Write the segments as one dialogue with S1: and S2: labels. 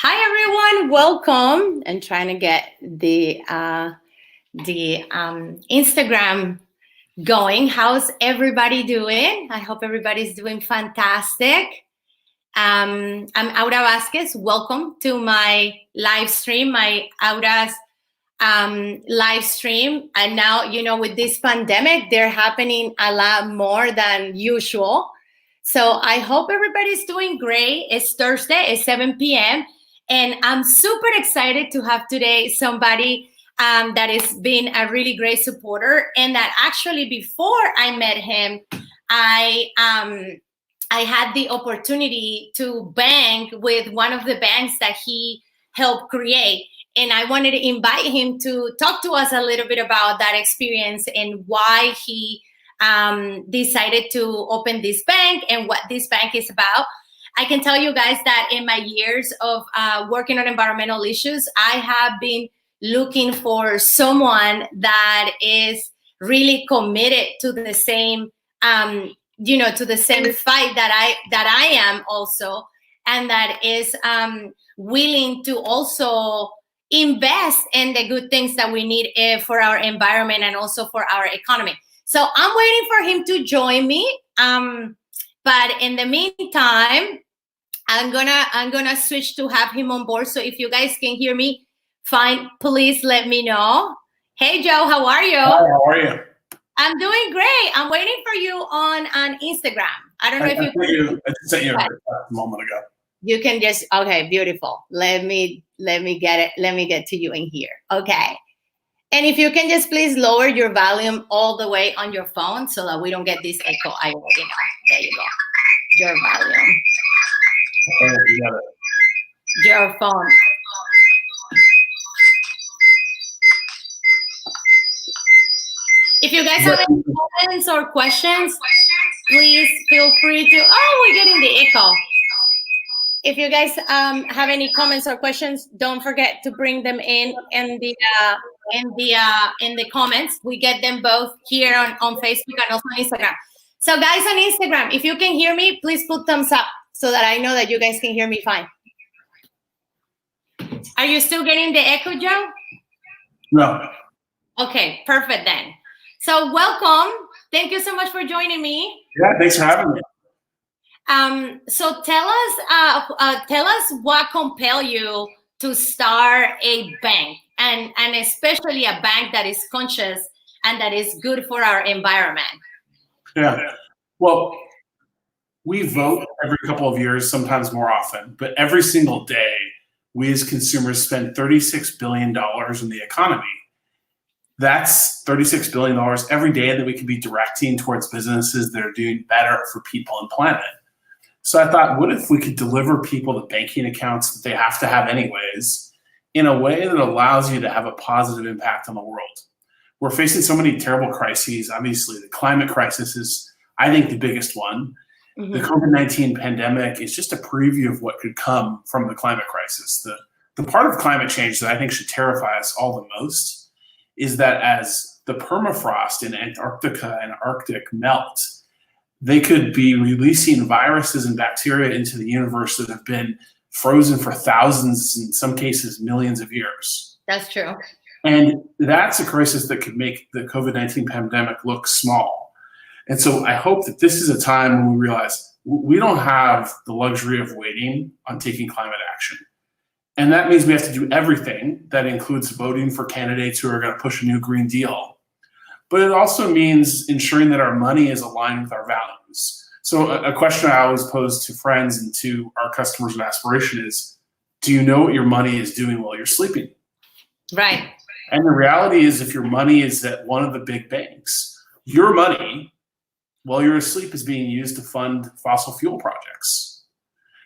S1: Hi everyone, welcome. And trying to get the Instagram going. How's everybody doing? I hope everybody's doing fantastic. I'm Aura Vasquez. Welcome to my live stream, my Aura's live stream. And now, with this pandemic, they're happening a lot more than usual. So I hope everybody's doing great. It's Thursday, it's 7 p.m. And I'm super excited to have today somebody that has been a really great supporter, and that actually before I met him, I had the opportunity to bank with one of the banks that he helped create. And I wanted to invite him to talk to us a little bit about that experience and why he decided to open this bank and what this bank is about. I can tell you guys that in my years of working on environmental issues, I have been looking for someone that is really committed to the same, to the same fight that I am also, and that is willing to also invest in the good things that we need for our environment and also for our economy. So I'm waiting for him to join me. But in the meantime, I'm gonna switch to have him on board. So if you guys can hear me fine, please let me know. Hey Joe, how are you?
S2: Hi, how are you?
S1: I'm doing great. I'm waiting for you on Instagram. I don't know if you
S2: I just sent you a moment ago.
S1: You can just, okay, beautiful. Let me get it. Let me get to you in here. Okay. And if you can just please lower your volume all the way on your phone so that we don't get this echo. I already know. There you go. Your volume.
S2: Oh, you got it.
S1: Your phone. If you guys have any comments or questions, please feel free to. Oh, we're getting the echo. If you guys have any comments or questions, don't forget to bring them in the comments. We get them both here on Facebook and also on Instagram. So guys on Instagram, if you can hear me, please put thumbs up so that I know that you guys can hear me fine. Are you still getting the echo, Joe?
S2: No.
S1: Okay, perfect then. So welcome. Thank you so much for joining me.
S2: Yeah, thanks for having me.
S1: So tell us what compelled you to start a bank, and especially a bank that is conscious and that is good for our environment.
S2: Yeah. Well, we vote every couple of years, sometimes more often, but every single day, we as consumers spend $36 billion in the economy. That's $36 billion every day that we could be directing towards businesses that are doing better for people and planet. So I thought, what if we could deliver people the banking accounts that they have to have anyways in a way that allows you to have a positive impact on the world? We're facing so many terrible crises. Obviously, the climate crisis is, I think, the biggest one. Mm-hmm. The COVID-19 pandemic is just a preview of what could come from the climate crisis. The part of climate change that I think should terrify us all the most is that as the permafrost in Antarctica and Arctic melt, they could be releasing viruses and bacteria into the universe that have been frozen for thousands, in some cases, millions of years.
S1: That's true.
S2: And that's a crisis that could make the COVID-19 pandemic look small. And so I hope that this is a time when we realize we don't have the luxury of waiting on taking climate action. And that means we have to do everything. That includes voting for candidates who are going to push a new Green Deal. But it also means ensuring that our money is aligned with our values. So a question I always pose to friends and to our customers of Aspiration is, do you know what your money is doing while you're sleeping?
S1: Right.
S2: And the reality is, if your money is at one of the big banks, your money, while you're asleep, is being used to fund fossil fuel projects.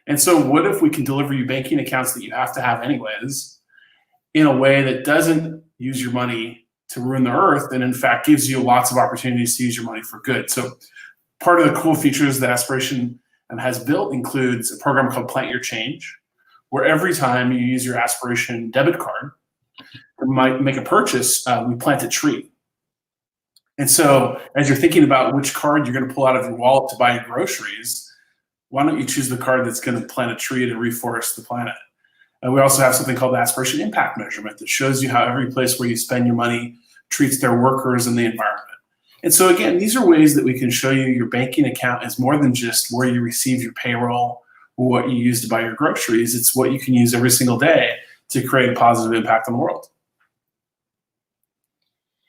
S2: And so what if we can deliver you banking accounts that you have to have anyways in a way that doesn't use your money to ruin the earth, and in fact gives you lots of opportunities to use your money for good? So part of the cool features that Aspiration has built includes a program called Plant Your Change, where every time you use your Aspiration debit card to make a purchase, we plant a tree. And so as you're thinking about which card you're going to pull out of your wallet to buy your groceries, why don't you choose the card that's going to plant a tree to reforest the planet? We also have something called the Aspiration Impact Measurement that shows you how every place where you spend your money treats their workers and the environment. And so again, these are ways that we can show you your banking account is more than just where you receive your payroll or what you use to buy your groceries. It's what you can use every single day to create a positive impact on the world.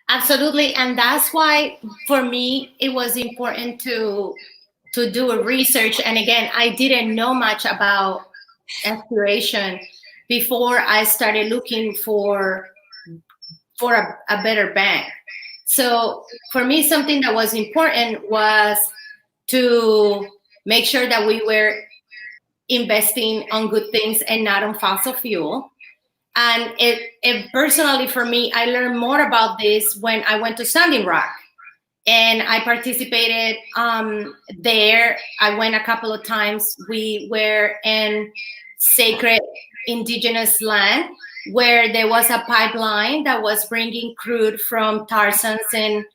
S1: Absolutely. And that's why, for me, it was important to do a research. And again, I didn't know much about Aspiration before I started looking for a better bank. So for me, something that was important was to make sure that we were investing on good things and not on fossil fuel. And it personally, for me, I learned more about this when I went to Standing Rock and I participated there. I went a couple of times. We were in sacred indigenous land where there was a pipeline that was bringing crude from tar sands in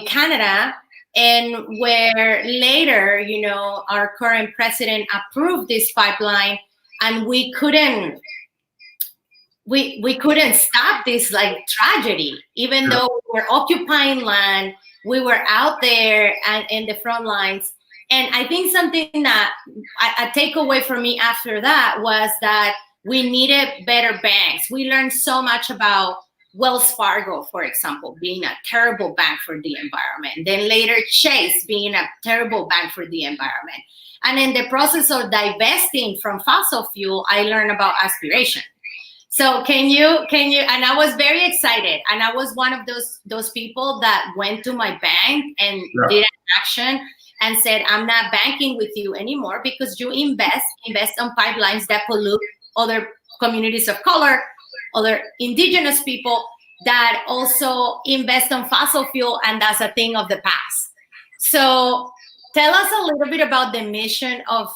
S1: Canada, and where later, you know, our current president approved this pipeline, and we couldn't stop this like tragedy, even though we were occupying land. We were out there and in the front lines. And I think something that a takeaway for me after that was that we needed better banks. We learned so much about Wells Fargo, for example, being a terrible bank for the environment. Then later Chase being a terrible bank for the environment. And in the process of divesting from fossil fuel, I learned about Aspiration. So can you, and I was very excited. And I was one of those people that went to my bank and did an action and said, I'm not banking with you anymore because you invest on pipelines that pollute other communities of color, other indigenous people that also invest on fossil fuel, and that's a thing of the past. So tell us a little bit about the mission of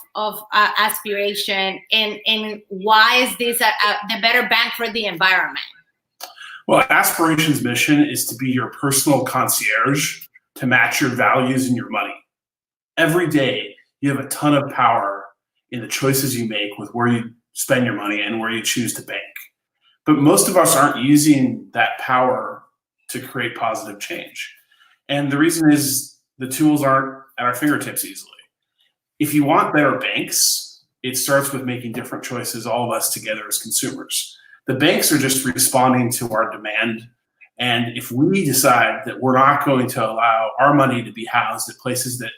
S1: Aspiration and why is this the better bank for the environment?
S2: Well, Aspiration's mission is to be your personal concierge to match your values and your money. Every day, you have a ton of power in the choices you make with where you spend your money and where you choose to bank. But most of us aren't using that power to create positive change. And the reason is the tools aren't at our fingertips easily. If you want better banks, it starts with making different choices, all of us together as consumers. The banks are just responding to our demand. And if we decide that we're not going to allow our money to be housed at places that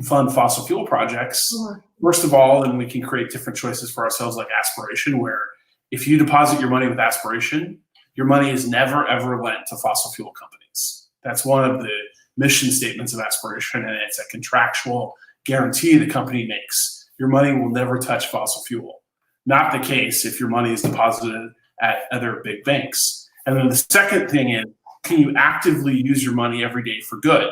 S2: fund fossil fuel projects, first of all, then we can create different choices for ourselves like Aspiration, where if you deposit your money with Aspiration, your money is never, ever lent to fossil fuel companies. That's one of the mission statements of Aspiration, and it's a contractual guarantee the company makes. Your money will never touch fossil fuel. Not the case if your money is deposited at other big banks. And then the second thing is, can you actively use your money every day for good?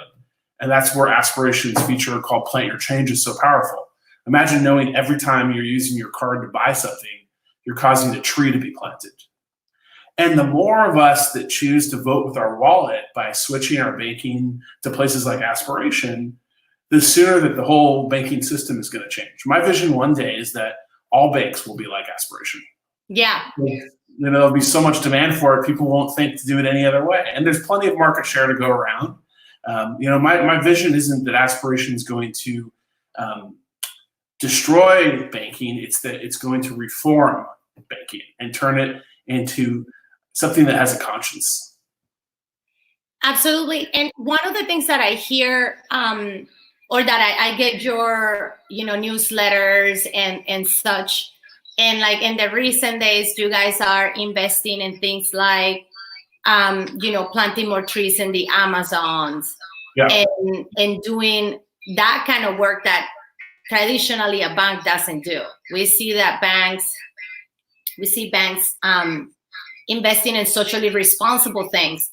S2: And that's where Aspiration's feature called Plant Your Change is so powerful. Imagine knowing every time you're using your card to buy something, you're causing a tree to be planted. And the more of us that choose to vote with our wallet by switching our banking to places like Aspiration, the sooner that the whole banking system is going to change. My vision one day is that all banks will be like Aspiration.
S1: Yeah.
S2: You know, there'll be so much demand for it, people won't think to do it any other way. And there's plenty of market share to go around. You know, my vision isn't that Aspiration is going to destroy banking. It's that it's going to reform banking and turn it into something that has a conscience.
S1: Absolutely. And one of the things that I hear, or that I get your, you know, newsletters and such, and like in the recent days, you guys are investing in things like, you know, planting more trees in the Amazons, and doing that kind of work that traditionally a bank doesn't do. We see banks investing in socially responsible things,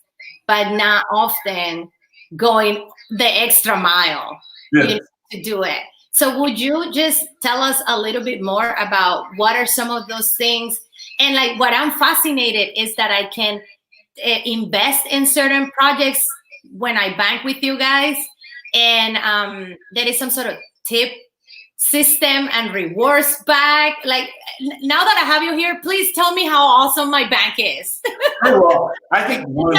S1: but not often going the extra mile to do it. So would you just tell us a little bit more about what are some of those things? And like what I'm fascinated is that I can invest in certain projects when I bank with you guys, and there is some sort of tip system and rewards back. Like, now that I have you here, please tell me how awesome my bank is.
S2: Well, I think one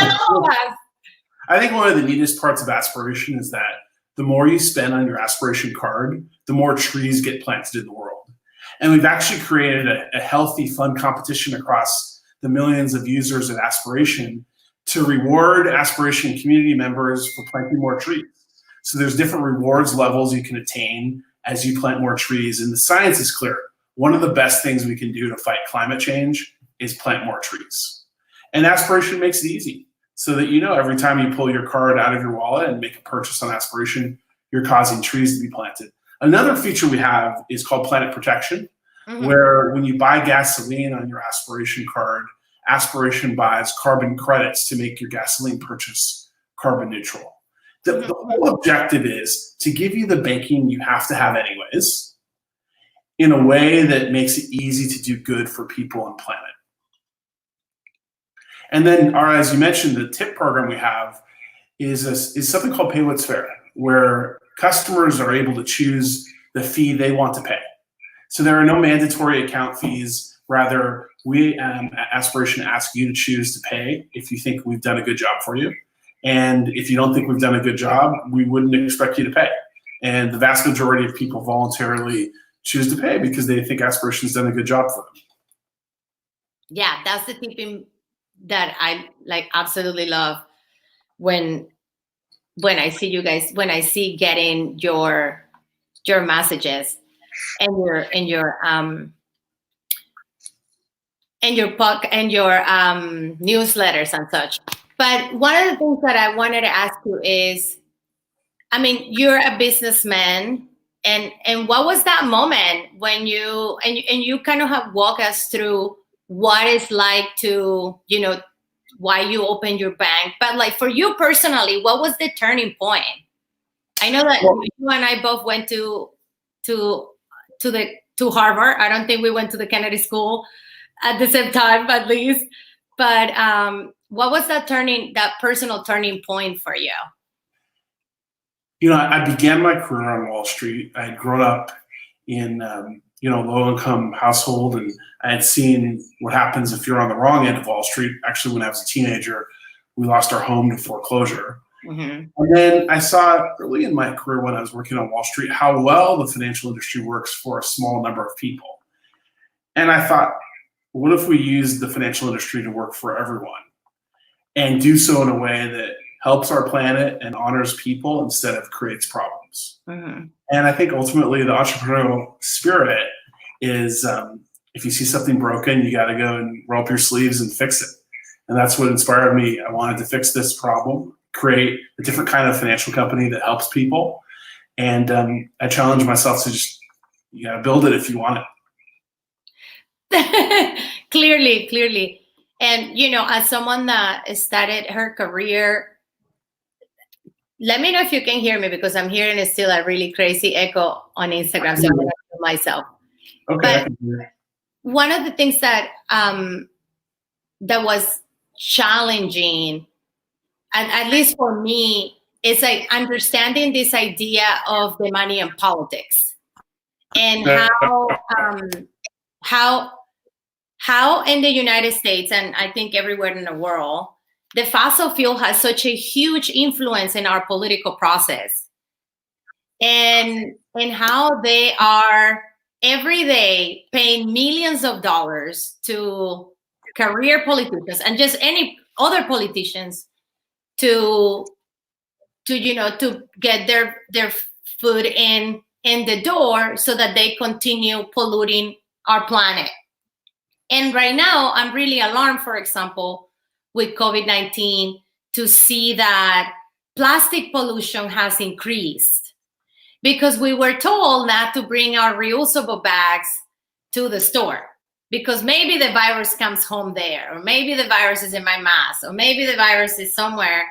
S2: of the neatest parts of Aspiration is that the more you spend on your Aspiration card, the more trees get planted in the world. And we've actually created a healthy, fun competition across the millions of users of Aspiration to reward Aspiration community members for planting more trees. So there's different rewards levels you can attain as you plant more trees. And the science is clear. One of the best things we can do to fight climate change is plant more trees. And Aspiration makes it easy so that every time you pull your card out of your wallet and make a purchase on Aspiration, you're causing trees to be planted. Another feature we have is called Planet Protection, where when you buy gasoline on your Aspiration card, Aspiration buys carbon credits to make your gasoline purchase carbon neutral. The whole objective is to give you the banking you have to have anyways in a way that makes it easy to do good for people and planet. And then, as you mentioned, the tip program we have is something called Pay What's Fair, where customers are able to choose the fee they want to pay. So there are no mandatory account fees. Rather, we at Aspiration ask you to choose to pay if you think we've done a good job for you. And if you don't think we've done a good job, we wouldn't expect you to pay. And the vast majority of people voluntarily choose to pay because they think Aspiration's done a good job for them.
S1: Yeah, that's the tipping that I absolutely love when I see you guys, when I see getting your messages and your newsletters and such. But one of the things that I wanted to ask you is, I mean, you're a businessman, and what was that moment when you kind of have walked us through what it's like to, why you opened your bank, but like for you personally, what was the turning point? I know that you and I both went to Harvard. I don't think we went to the Kennedy School at the same time, at least. But what was that personal turning point for you?
S2: I began my career on Wall Street. I had grown up in low-income household, and I had seen what happens if you're on the wrong end of Wall Street. Actually, when I was a teenager, we lost our home to foreclosure. And then I saw early in my career when I was working on Wall Street how well the financial industry works for a small number of people. And I thought, what if we use the financial industry to work for everyone and do so in a way that helps our planet and honors people instead of creates problems? And I think ultimately the entrepreneurial spirit is if you see something broken, you got to go and roll up your sleeves and fix it. And that's what inspired me. I wanted to fix this problem, create a different kind of financial company that helps people. And I challenged myself to just, you got to build it if you want
S1: it. Clearly. And, as someone that started her career, let me know if you can hear me, because I'm hearing still a really crazy echo on Instagram. So I'm going to do myself.
S2: Okay.
S1: But one of the things that that was challenging, and at least for me, is like understanding this idea of the money and politics, and how in the United States, and I think everywhere in the world, the fossil fuel has such a huge influence in our political process, and how they are every day paying millions of dollars to career politicians and just any other politicians to get their foot in the door so that they continue polluting our planet. And right now, I'm really alarmed, for example, with COVID-19, to see that plastic pollution has increased because we were told not to bring our reusable bags to the store because maybe the virus comes home there, or maybe the virus is in my mask, or maybe the virus is somewhere,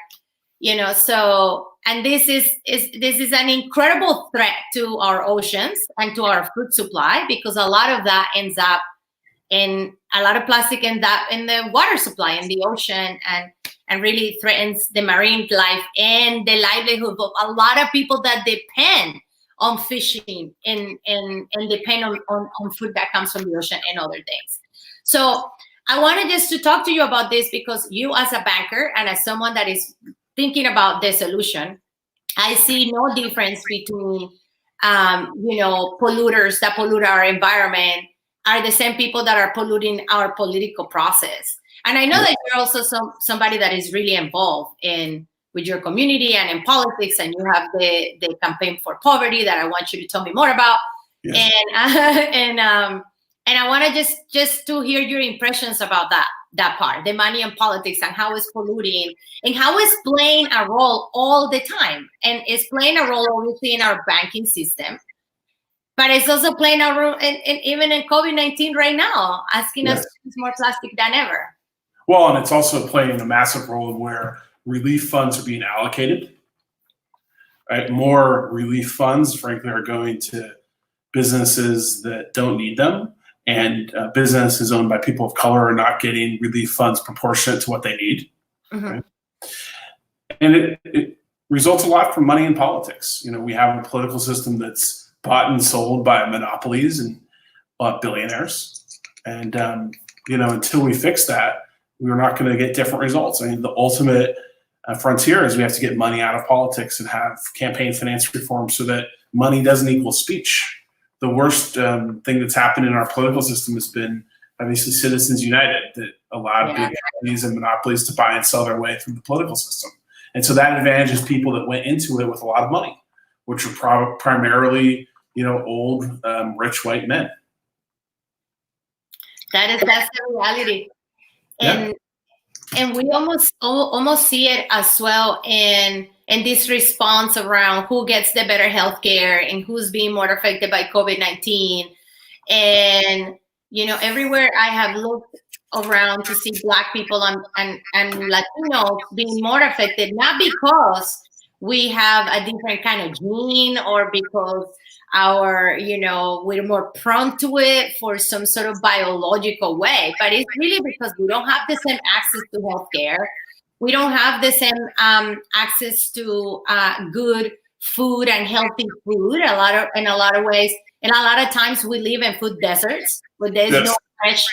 S1: So, and this is an incredible threat to our oceans and to our food supply, because a lot of that ends up in a lot of plastic in the water supply in the ocean, and really threatens the marine life and the livelihood of a lot of people that depend on fishing and depend on food that comes from the ocean and other things. So I wanted just to talk to you about this because you as a banker and as someone that is thinking about the solution, I see no difference between, polluters that pollute our environment are the same people that are polluting our political process. And I know that you're also somebody that is really involved with your community and in politics, and you have the campaign for poverty that I want you to tell me more about. Yes. And I want to just to hear your impressions about that part, the money and politics, and how it's polluting and how it's playing a role all the time. And it's playing a role obviously in our banking system, but it's also playing a role in even in COVID-19 right now, asking us to use more plastic than ever.
S2: Well, and it's also playing a massive role in where relief funds are being allocated. Right? More relief funds, frankly, are going to businesses that don't need them. And businesses owned by people of color are not getting relief funds proportionate to what they need. Mm-hmm. Right? And it results a lot from money in politics. We have a political system that's bought and sold by monopolies and billionaires. And, until we fix that, we're not going to get different results. I mean, the ultimate frontier is we have to get money out of politics and have campaign finance reform so that money doesn't equal speech. The worst thing that's happened in our political system has been obviously Citizens United, that allowed big companies and monopolies to buy and sell their way through the political system. And so that advantages people that went into it with a lot of money, which are primarily, old, rich white men.
S1: That's the reality. And we almost see it as well in this response around who gets the better healthcare and who's being more affected by COVID-19. And, everywhere I have looked around to see Black people and Latinos being more affected, not because we have a different kind of gene or because we're more prone to it for some sort of biological way, but it's really because we don't have the same access to healthcare. We don't have the same access to good food and healthy food. In a lot of ways, and a lot of times we live in food deserts where there's no fresh,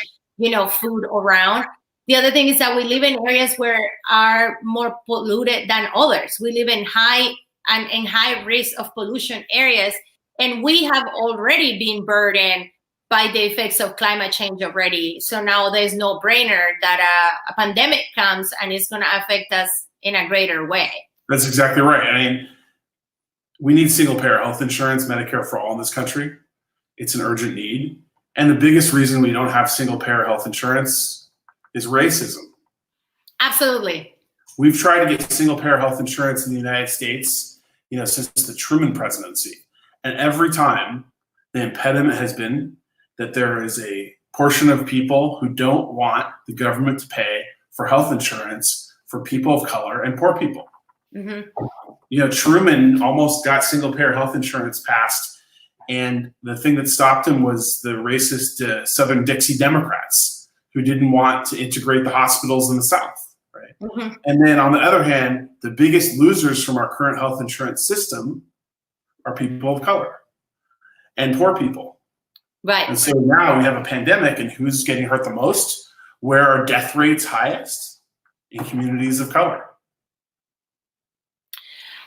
S1: food around. The other thing is that we live in areas where are more polluted than others. We live in high risk of pollution areas. And we have already been burdened by the effects of climate change already. So now there's no brainer that a pandemic comes and it's going to affect us in a greater way.
S2: That's exactly right. I mean, we need single payer health insurance, Medicare for all in this country. It's an urgent need. And the biggest reason we don't have single payer health insurance is racism.
S1: Absolutely.
S2: We've tried to get single payer health insurance in the United States, since the Truman presidency. And every time the impediment has been that there is a portion of people who don't want the government to pay for health insurance for people of color and poor people. Mm-hmm. Truman almost got single payer health insurance passed. And the thing that stopped him was the racist Southern Dixie Democrats who didn't want to integrate the hospitals in the South. Right? Mm-hmm. And then on the other hand, the biggest losers from our current health insurance system are people of color and poor people.
S1: Right.
S2: And so now we have a pandemic, and who's getting hurt the most? Where are death rates highest? In communities of color.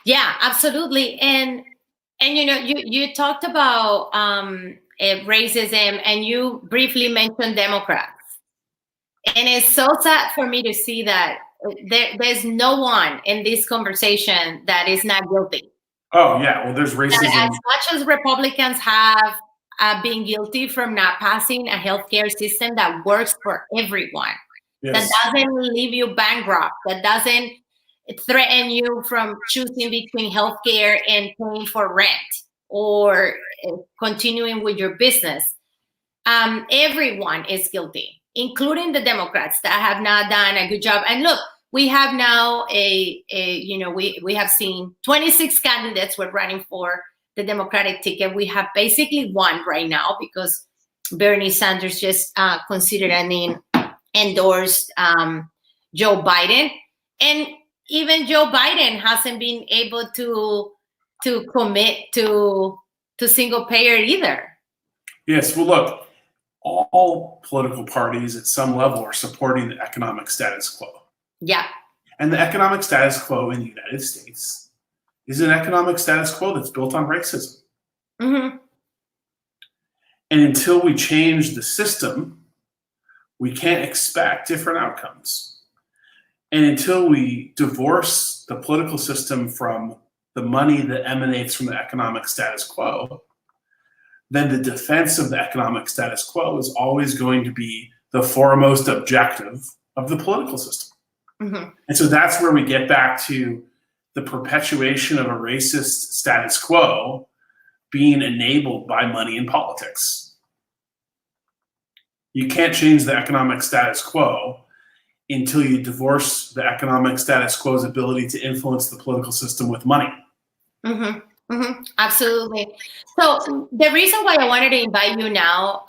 S1: Yeah, absolutely. And you talked about racism, and you briefly mentioned Democrats. And it's so sad for me to see that there's no one in this conversation that is not guilty.
S2: Oh, yeah. Well, there's racism.
S1: As much as Republicans have been guilty from not passing a healthcare system that works for everyone, that doesn't leave you bankrupt, that doesn't threaten you from choosing between healthcare and paying for rent or continuing with your business. Everyone is guilty, including the Democrats that have not done a good job. And look, we have now we have seen 26 candidates were running for the Democratic ticket. We have basically one right now because Bernie Sanders just considered and endorsed Joe Biden. And even Joe Biden hasn't been able to commit to to single payer either.
S2: Yes. Well, look, all political parties at some level are supporting the economic status quo.
S1: Yeah.
S2: And the economic status quo in the United States is an economic status quo that's built on racism.
S1: Mm-hmm.
S2: And until we change the system, we can't expect different outcomes. And until we divorce the political system from the money that emanates from the economic status quo, then the defense of the economic status quo is always going to be the foremost objective of the political system.
S1: Mm-hmm.
S2: And so that's where we get back to the perpetuation of a racist status quo being enabled by money in politics. You can't change the economic status quo until you divorce the economic status quo's ability to influence the political system with money.
S1: Mm-hmm. Mm-hmm. Absolutely. So the reason why I wanted to invite you now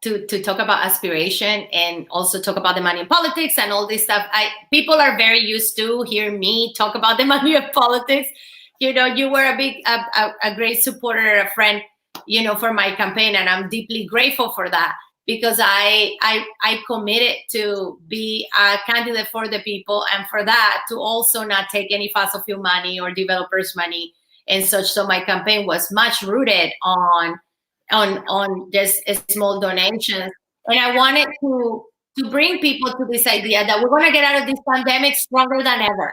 S1: to talk about aspiration and also talk about the money in politics and all this stuff, people are very used to hear me talk about the money of politics. You know, you were a great supporter, a friend, you know, for my campaign, and I'm deeply grateful for that, because I committed to be a candidate for the people, and for that to also not take any fossil fuel money or developers' money and such. So my campaign was much rooted on just small donations, and I wanted to bring people to this idea that we're going to get out of this pandemic stronger than ever.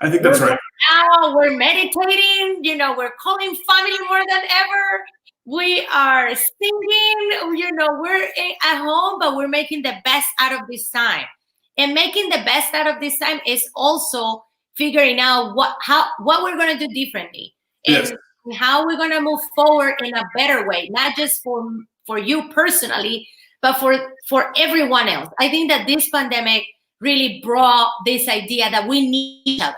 S2: I think that's right.
S1: Now we're meditating, you know, we're calling family more than ever. We are singing, you know, we're at home, but we're making the best out of this time. And making the best out of this time is also figuring out what we're going to do differently, and how we're going to move forward in a better way, not just for you personally, but for everyone else. I think that this pandemic really brought this idea that we need each other.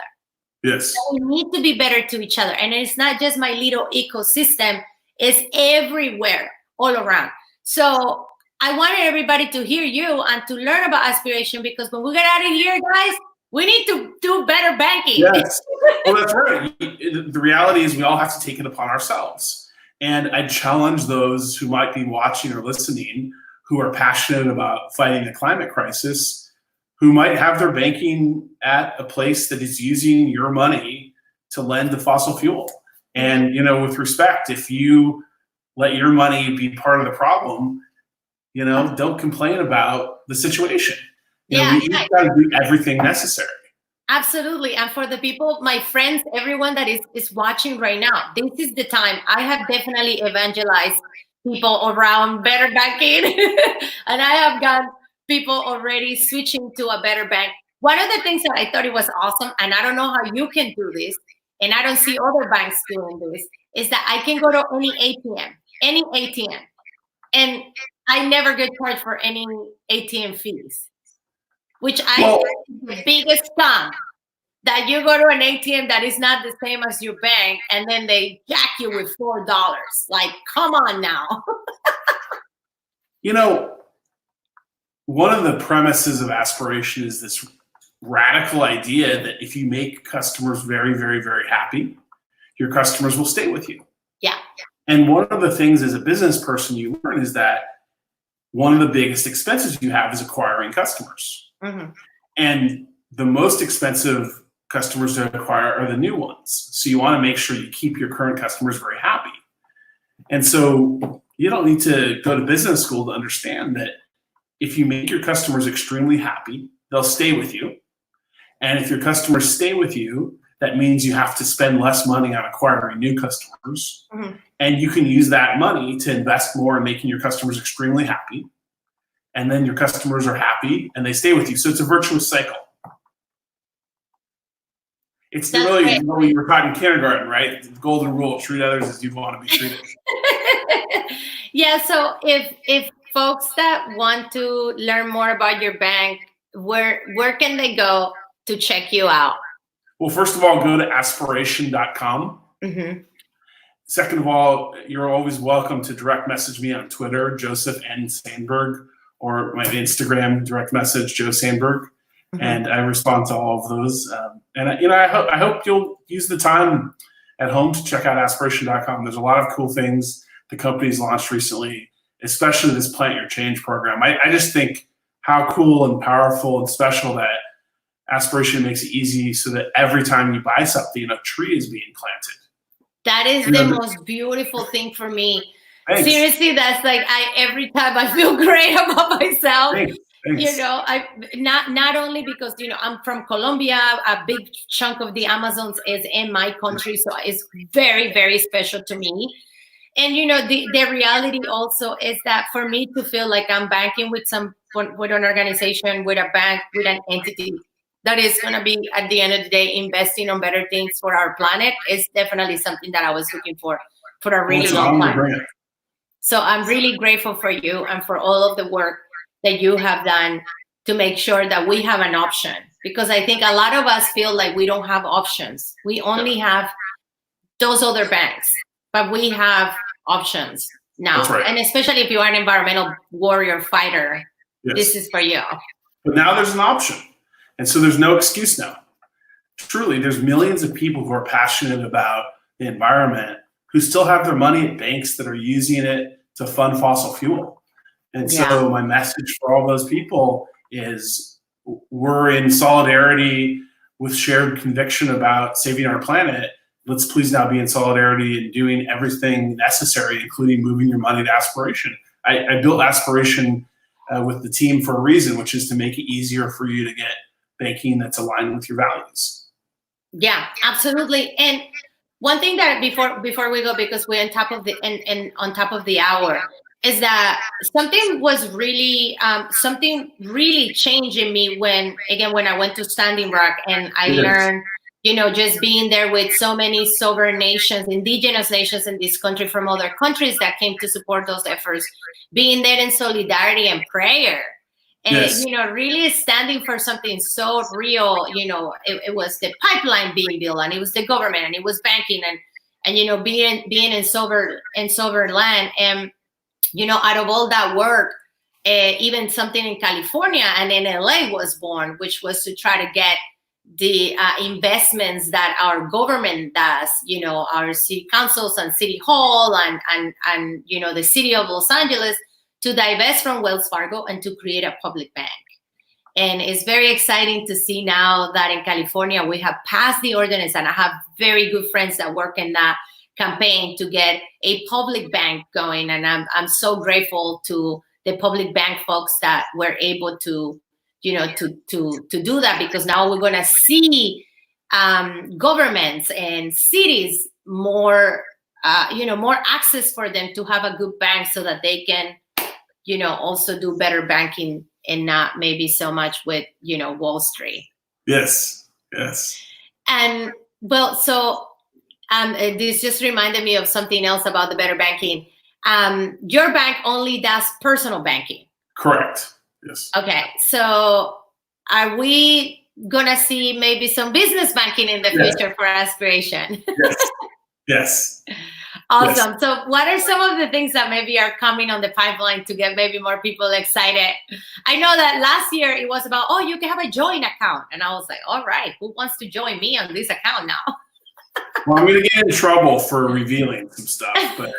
S2: Yes.
S1: We need to be better to each other. And it's not just my little ecosystem, it's everywhere, all around. So I wanted everybody to hear you and to learn about aspiration, because when we get out of here, guys, we need to do better banking.
S2: Yes. Well, that's right. The reality is we all have to take it upon ourselves. And I challenge those who might be watching or listening who are passionate about fighting the climate crisis, who might have their banking at a place that is using your money to lend to fossil fuel. And, you know, with respect, if you let your money be part of the problem, you know, don't complain about the situation. You know, we've got to do everything necessary.
S1: Absolutely. And for the people, my friends, everyone that is watching right now, this is the time. I have definitely evangelized people around better banking. And I have got people already switching to a better bank. One of the things that I thought it was awesome, and I don't know how you can do this, and I don't see other banks doing this, is that I can go to any ATM, and I never get charged for any ATM fees, which I think is the biggest scam, that you go to an ATM that is not the same as your bank, and then they jack you with $4. Like, come on now.
S2: You know, one of the premises of aspiration is this radical idea that if you make customers very, very, very happy, your customers will stay with you.
S1: Yeah.
S2: And one of the things as a business person you learn is that one of the biggest expenses you have is acquiring customers.
S1: Mm-hmm.
S2: And the most expensive customers to acquire are the new ones. So you want to make sure you keep your current customers very happy. And so you don't need to go to business school to understand that if you make your customers extremely happy, they'll stay with you. And if your customers stay with you, that means you have to spend less money on acquiring new customers. Mm-hmm. And you can use that money to invest more in making your customers extremely happy. And then your customers are happy and they stay with you. So it's a virtuous cycle. It's that's really right. What you were taught in kindergarten, right? The golden rule: treat others as you'd want to be treated.
S1: Yeah. So if folks that want to learn more about your bank, where can they go to check you out?
S2: Well, first of all, go to aspiration.com.
S1: Mm-hmm.
S2: Second of all, you're always welcome to direct message me on Twitter, Joseph N. Sanberg, or my Instagram direct message, Joe Sanberg. Mm-hmm. And I respond to all of those. And I hope you'll use the time at home to check out aspiration.com. There's a lot of cool things the company's launched recently, especially this Plant Your Change program. I just think how cool and powerful and special that Aspiration makes it easy so that every time you buy something, a tree is being planted.
S1: That is the most beautiful thing for me.
S2: Thanks.
S1: Seriously, that's like every time I feel great about myself.
S2: Thanks.
S1: You know, I not only because, you know, I'm from Colombia, a big chunk of the Amazons is in my country, so it's very, very special to me. And you know, the reality also is that for me to feel like I'm banking with an organization, with a bank, with an entity that is going to be at the end of the day investing on better things for our planet is definitely something that I was looking for a really long time. So I'm really grateful for you and for all of the work that you have done to make sure that we have an option, because I think a lot of us feel like we don't have options. We only have those other banks, but we have options now.
S2: That's right.
S1: And especially if you are an environmental warrior fighter, yes, this is for you.
S2: But now there's an option. And so there's no excuse now. Truly, there's millions of people who are passionate about the environment who still have their money at banks that are using it to fund fossil fuel. And so my message for all those people is we're in solidarity with shared conviction about saving our planet. Let's please now be in solidarity and doing everything necessary, including moving your money to Aspiration. I built Aspiration with the team for a reason, which is to make it easier for you to get banking that's aligned with your values.
S1: Yeah, absolutely. And one thing that before we go, because we're on top of the on top of the hour, is that something was really something really changed in me when I went to Standing Rock and I learned, you know, just being there with so many sovereign nations, indigenous nations in this country from other countries that came to support those efforts, being there in solidarity and prayer. And, you know, really standing for something so real. You know, it was the pipeline being built, and it was the government, and it was banking, and you know, being in sovereign land. And, you know, out of all that work, even something in California and in LA was born, which was to try to get the investments that our government does, you know, our city councils and city hall and you know, the city of Los Angeles, to divest from Wells Fargo and to create a public bank. And it's very exciting to see now that in California, we have passed the ordinance, and I have very good friends that work in that campaign to get a public bank going. And I'm so grateful to the public bank folks that were able to, you know, to do that, because now we're going to see governments and cities more, you know, more access for them to have a good bank so that they can, you know, also do better banking and not maybe so much with, you know, Wall Street.
S2: Yes.
S1: And well, so this just reminded me of something else about the better banking. Your bank only does personal banking.
S2: Correct. Yes.
S1: Okay. So are we going to see maybe some business banking in the future for Aspiration?
S2: Yes.
S1: Awesome. Yes. So what are some of the things that maybe are coming on the pipeline to get maybe more people excited? I know that last year it was about, oh, you can have a joint account. And I was like, all right, who wants to join me on this account now?
S2: Well, I'm going to get in trouble for revealing some stuff, but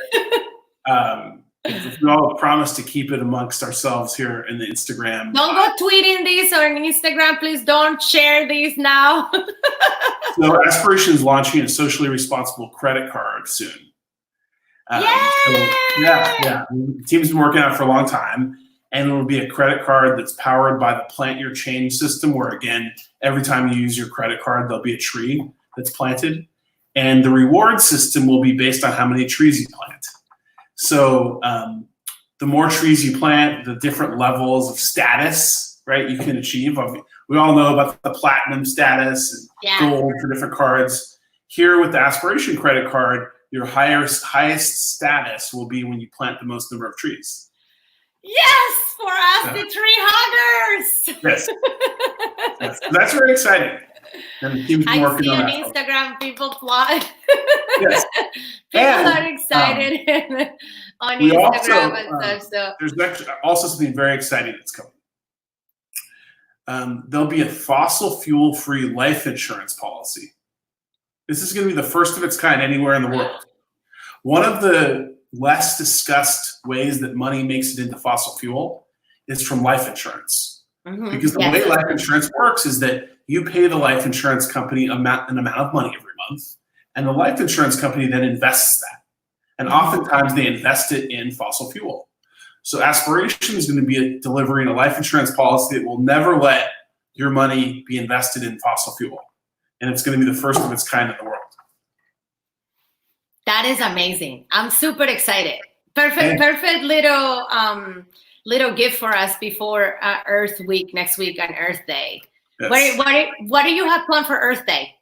S2: if we all promise to keep it amongst ourselves here in the Instagram.
S1: Don't go tweeting this or on Instagram. Please don't share these now.
S2: So Aspiration is launching a socially responsible credit card soon. So, the team's been working on it for a long time, and it will be a credit card that's powered by the Plant Your Change system, where again, every time you use your credit card, there'll be a tree that's planted, and the reward system will be based on how many trees you plant. So the more trees you plant, the different levels of status, right, you can achieve. We all know about the platinum status and gold for different cards. Here with the Aspiration credit card, your highest status will be when you plant the most number of trees.
S1: Yes, for us, the tree huggers.
S2: Yes. That's very exciting. And the team's been working on that.
S1: I see on Instagram people plot.
S2: Yes.
S1: People are excited on Instagram and stuff. So
S2: there's actually also something very exciting that's coming. There'll be a fossil fuel-free life insurance policy. This is going to be the first of its kind anywhere in the world. One of the less discussed ways that money makes it into fossil fuel is from life insurance. Because the way life insurance works is that you pay the life insurance company an amount of money every month, and the life insurance company then invests that. And oftentimes they invest it in fossil fuel. So Aspiration is going to be delivering a life insurance policy that will never let your money be invested in fossil fuel. And it's going to be the first of its kind in the world.
S1: That is amazing. I'm super excited. Perfect little gift for us before Earth Week next week on Earth Day. Yes. What do you have planned for Earth Day?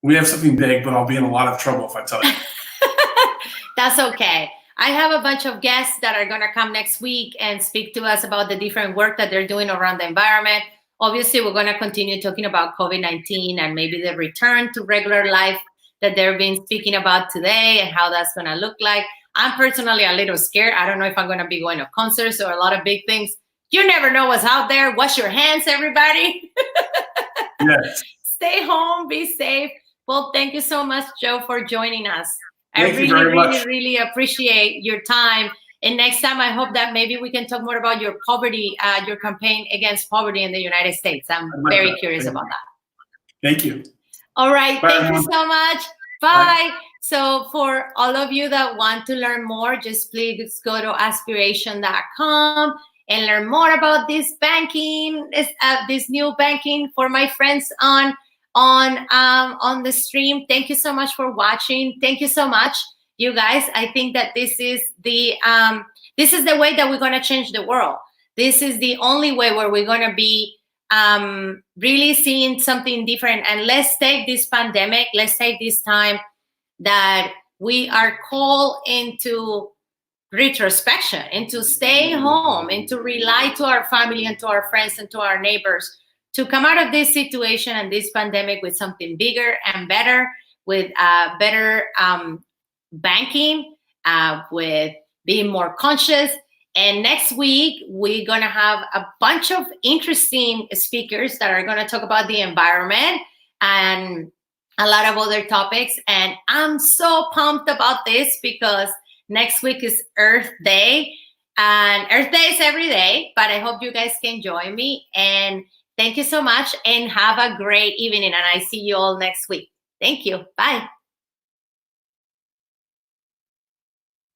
S2: We have something big, but I'll be in a lot of trouble if I tell you.
S1: That's okay. I have a bunch of guests that are going to come next week and speak to us about the different work that they're doing around the environment. Obviously, we're going to continue talking about COVID-19 and maybe the return to regular life that they've been speaking about today and how that's going to look like. I'm personally a little scared. I don't know if I'm going to be going to concerts or a lot of big things. You never know what's out there. Wash your hands, everybody.
S2: Yes.
S1: Stay home. Be safe. Well, thank you so much, Joe, for joining us.
S2: Thank you very much.
S1: Really appreciate your time. And next time, I hope that maybe we can talk more about your poverty, your campaign against poverty in the United States. I'm very curious about that.
S2: Thank you.
S1: All right.
S2: Bye,
S1: thank you so much. Bye. So for all of you that want to learn more, just please go to aspiration.com and learn more about this banking, this new banking for my friends on the stream. Thank you so much for watching. Thank you so much, you guys. I think that this is the way that we're going to change the world. This is the only way where we're going to be really seeing something different. And let's take this pandemic, let's take this time that we are called into retrospection, into staying home, and to rely to our family and to our friends and to our neighbors to come out of this situation and this pandemic with something bigger and better, with better banking, with being more conscious. And next week, we're going to have a bunch of interesting speakers that are going to talk about the environment and a lot of other topics. And I'm so pumped about this because next week is Earth Day. And Earth Day is every day, but I hope you guys can join me. And thank you so much and have a great evening. And I see you all next week. Thank you. Bye.